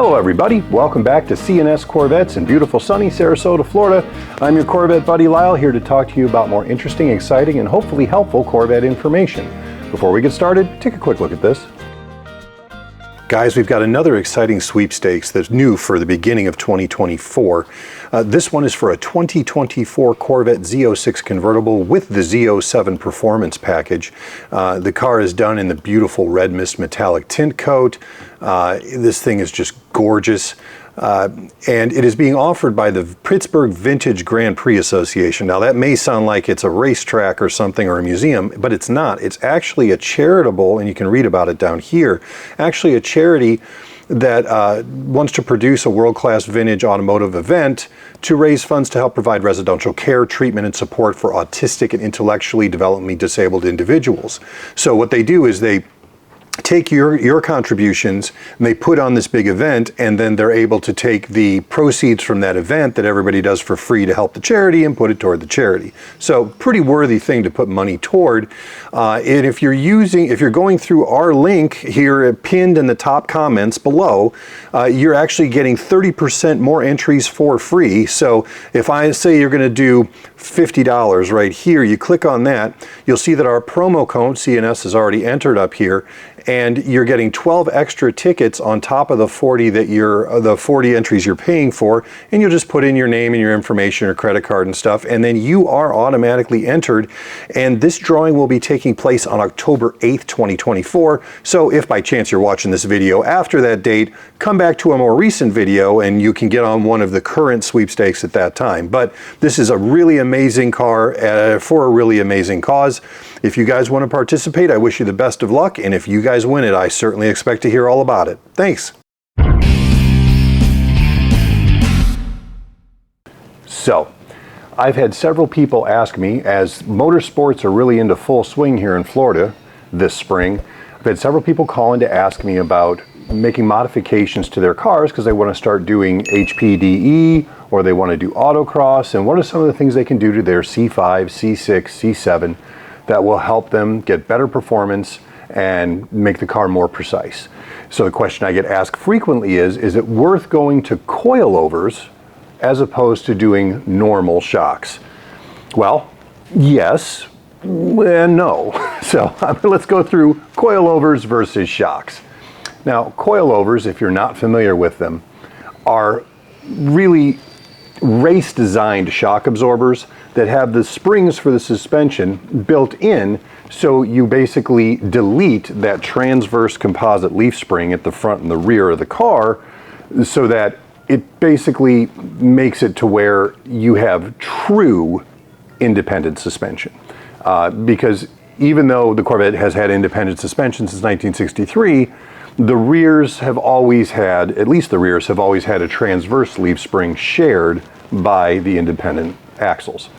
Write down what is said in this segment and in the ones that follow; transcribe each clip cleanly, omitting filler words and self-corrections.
Hello everybody, welcome back to C&S Corvettes in beautiful sunny Sarasota, Florida. I'm your Corvette buddy Lyle, here to talk to you about more interesting, exciting, and hopefully helpful Corvette information. Before we get started, take a quick look at this. Guys, we've got another exciting sweepstakes that's new for the beginning of 2024. This one is for a 2024 Corvette Z06 convertible with the Z07 performance package. The car is done in the beautiful red mist metallic tint coat. This thing is just gorgeous. And it is being offered by the Pittsburgh Vintage Grand Prix Association. Now that may sound like it's a racetrack or something or a museum, but it's not. It's actually a charitable, and you can read about it down here, actually a charity that wants to produce a world-class vintage automotive event to raise funds to help provide residential care, treatment, and support for autistic and intellectually developmentally disabled individuals. So what they do is they take your contributions and they put on this big event, and then they're able to take the proceeds from that event that everybody does for free to help the charity and put it toward the charity. So pretty worthy thing to put money toward. And if you're going through our link here pinned in the top comments below, you're actually getting 30% more entries for free. So if I say you're going to do $50 right here, you click on that, you'll see that our promo code C&S is already entered up here, and you're getting 12 extra tickets on top of the 40 that the 40 entries you're paying for, and you'll just put in your name and your information, your credit card and stuff, and then you are automatically entered. And this drawing will be taking place on October 8th, 2024. So if by chance you're watching this video after that date, come back to a more recent video and you can get on one of the current sweepstakes at that time. But this is a really amazing car for a really amazing cause. If you guys want to participate, I wish you the best of luck, and if you guys win it, I certainly expect to hear all about it. Thanks. So, I've had several people ask me, as motorsports are really into full swing here in Florida this spring, I've had several people calling to ask me about making modifications to their cars because they want to start doing HPDE or they want to do autocross, and what are some of the things they can do to their C5, C6, C7 that will help them get better performance and make the car more precise. So the question I get asked frequently is it worth going to coilovers as opposed to doing normal shocks? Well, yes and no. So let's go through coilovers versus shocks. Now, coilovers, if you're not familiar with them, are really race-designed shock absorbers that have the springs for the suspension built in, so you basically delete that transverse composite leaf spring at the front and the rear of the car, so that it basically makes it to where you have true independent suspension. Because even though the Corvette has had independent suspension since 1963, the rears have always had, at least the rears have always had a transverse leaf spring shared by the independent axles.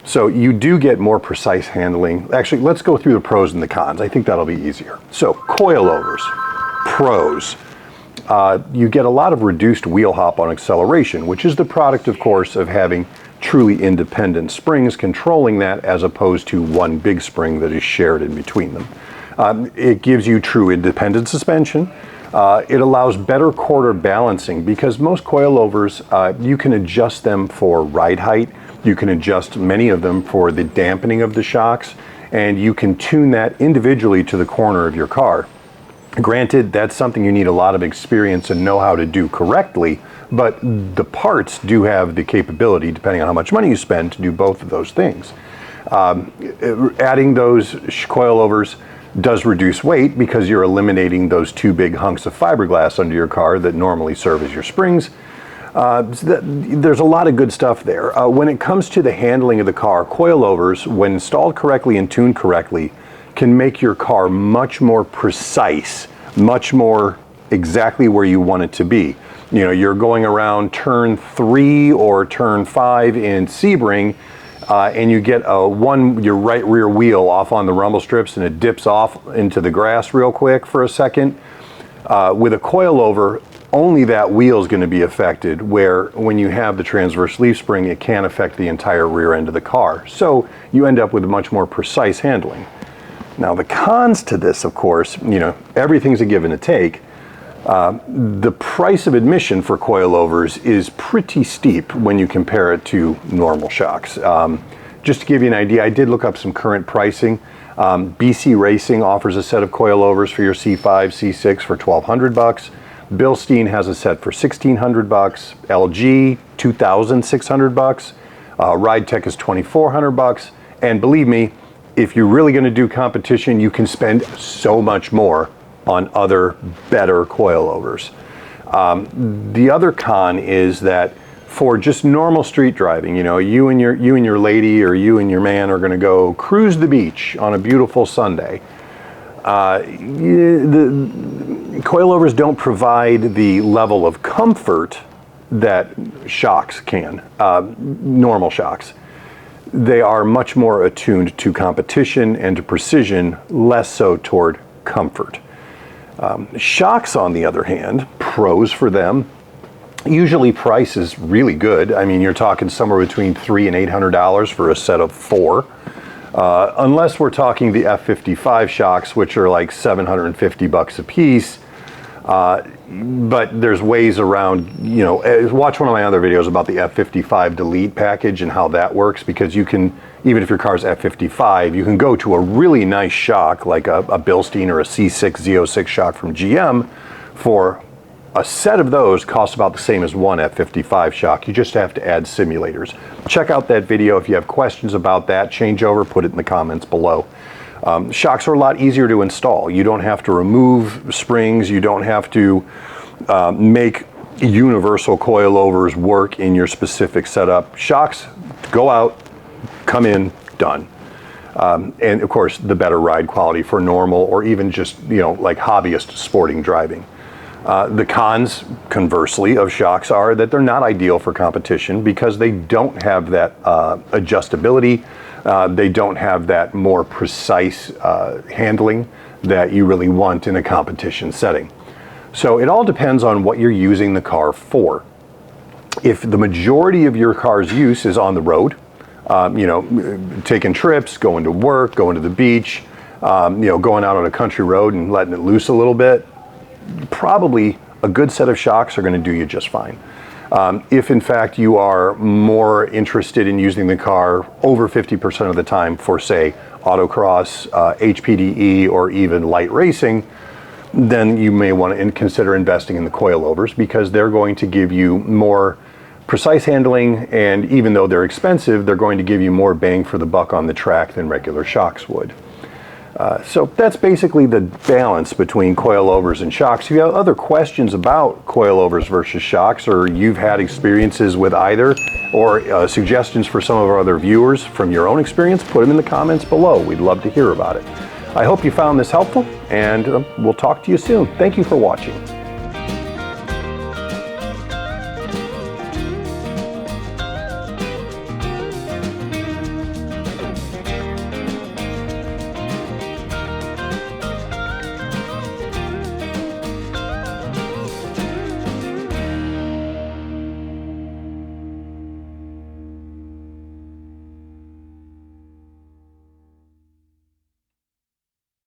So you do get more precise handling. Actually, let's go through the pros and the cons. I think that'll be easier. So coilovers, pros. You get a lot of reduced wheel hop on acceleration, which is the product, of course, of having truly independent springs controlling that as opposed to one big spring that is shared in between them. It gives you true independent suspension. It allows better quarter balancing because most coilovers, you can adjust them for ride height. You can adjust many of them for the dampening of the shocks, and you can tune that individually to the corner of your car. Granted, that's something you need a lot of experience and know how to do correctly, but the parts do have the capability, depending on how much money you spend, to do both of those things. Adding those coilovers does reduce weight because you're eliminating those two big hunks of fiberglass under your car that normally serve as your springs. There's a lot of good stuff there. When it comes to the handling of the car, coilovers, when installed correctly and tuned correctly, can make your car much more precise, much more exactly where you want it to be. You know, you're going around turn 3 or turn 5 in Sebring, and you get your right rear wheel off on the rumble strips and it dips off into the grass real quick for a second. With a coilover, only that wheel is going to be affected, where when you have the transverse leaf spring, it can affect the entire rear end of the car. So you end up with much more precise handling. Now the cons to this, of course, you know, everything's a give and a take. The price of admission for coilovers is pretty steep when you compare it to normal shocks. Just to give you an idea, I did look up some current pricing. BC Racing offers a set of coilovers for your C5, C6 for $1,200. Bilstein has a set for $1,600. LG, $2,600. RideTech is $2,400. And believe me, if you're really going to do competition, you can spend so much more on other better coilovers. The other con is that for just normal street driving, you know, you and your lady or you and your man are going to go cruise the beach on a beautiful Sunday. The coilovers don't provide the level of comfort that shocks can, normal shocks. They are much more attuned to competition and to precision, less so toward comfort. Shocks, on the other hand, pros for them, usually price is really good. I mean, you're talking somewhere between $300 and $800 for a set of 4. Unless we're talking the F55 shocks, which are like $750 a piece. But there's ways around, you know, watch one of my other videos about the F55 delete package and how that works, because you can, even if your car's F55, you can go to a really nice shock like a Bilstein or a C6 Z06 shock from GM for a set of those costs about the same as one F55 shock. You just have to add simulators. Check out that video. If you have questions about that changeover, put it in the comments below. Shocks are a lot easier to install. You don't have to remove springs. You don't have to make universal coilovers work in your specific setup. Shocks go out, come in, done. And of course, the better ride quality for normal or even just, you know, like hobbyist sporting driving. The cons, conversely, of shocks are that they're not ideal for competition because they don't have that adjustability. They don't have that more precise handling that you really want in a competition setting. So it all depends on what you're using the car for. If the majority of your car's use is on the road, you know, taking trips, going to work, going to the beach, you know, going out on a country road and letting it loose a little bit, probably a good set of shocks are going to do you just fine. If in fact you are more interested in using the car over 50% of the time for, say, autocross, HPDE, or even light racing, then you may want to consider investing in the coilovers because they're going to give you more precise handling, and even though they're expensive, they're going to give you more bang for the buck on the track than regular shocks would. So that's basically the balance between coilovers and shocks. If you have other questions about coilovers versus shocks, or you've had experiences with either, or suggestions for some of our other viewers from your own experience, put them in the comments below. We'd love to hear about it. I hope you found this helpful, and we'll talk to you soon. Thank you for watching.